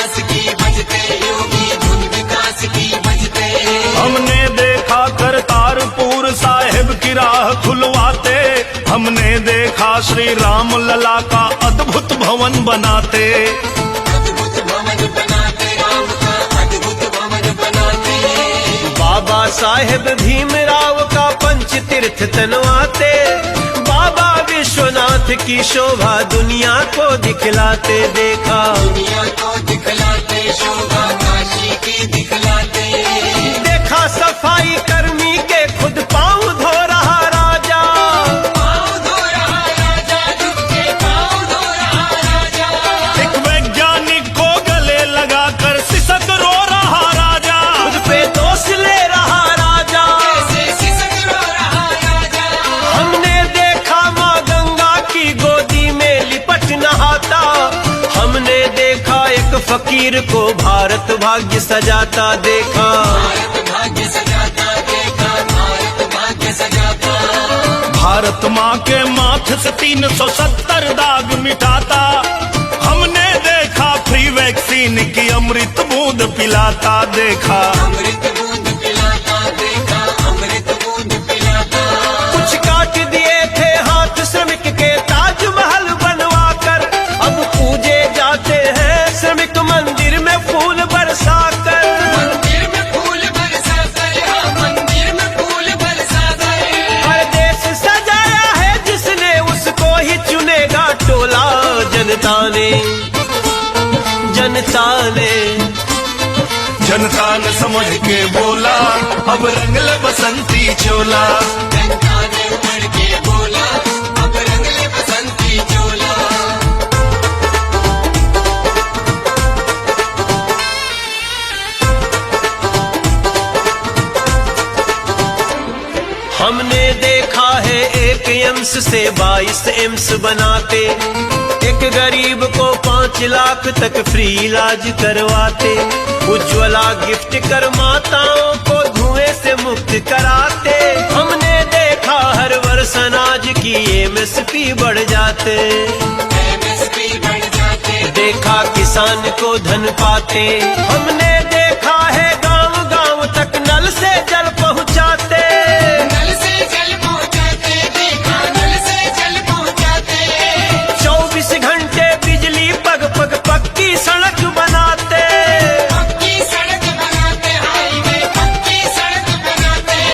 विकास की बजते, योगी धुन विकास की बजते। हमने देखा करतारपुर साहिब की राह खुलवाते, हमने देखा श्री राम लला का अद्भुत भवन बनाते। अद्भुत भवन बनाते, राम का अद्भुत भवन बनाते। बाबा साहेब भीमराव का पंच तीर्थ तनवाते, बाबा विश्वनाथ की शोभा दुनिया को दिखलाते। देखा दुनिया को दिखलाते, शोभा काशी की दिखलाते। देखा सफाई कर्मी के खुद पाँव धो रहा राजा, पाँव धो रहा राजा, झुक के पाँव धो रहा राजा। एक वैज्ञानिक को गले लगाकर सिसक रो रहा राजा, खुद पे दोष ले रहा राजा। कैसे सिसक रो रहा राजा। हमने देखा माँ गंगा की गोदी में लिपट नहाता, हमने देखा एक फकीर को भारत भाग्य सजाता। देखा भारत भाग्य सजाता, देखा भारत भाग्य सजाता। भारत माँ के माथे से 370 दाग मिटाता। हमने देखा फ्री वैक्सीन की अमृत बूंद पिलाता। देखा अमृत बूंद पिलाता, देखा अमृत बूंद पिलाता। कुछ काट दिए थे हाथ श्रमिक के ताजमहल बनवाकर, अब पूजे जाते हैं श्रमिक मंदिर में फूल बरसाकर। मंदिर में फूल बरसाकर, हाँ मंदिर में फूल बरसाकर। हर देश सजाया है जिसने उसको ही चुनेगा टोला। जनता ने जनता ने समझ के बोला, अब रंग ले बसंती चोला। जनता ने उमड़ के बोला, अब रंग ले बसंती चोला। हमने देखा है एक एम्स से 22 एम्स बनाते, एक गरीब को 5 लाख तक फ्री इलाज करवाते। उज्ज्वला गिफ्ट कर माताओं को धुएं से मुक्त कराते। हमने देखा हर वर्ष अनाज की एमएसपी बढ़ जाते। MSP बढ़ जाते। देखा किसान को धन पाते। हमने देखा है गांव गांव तक नल से जल पहुँच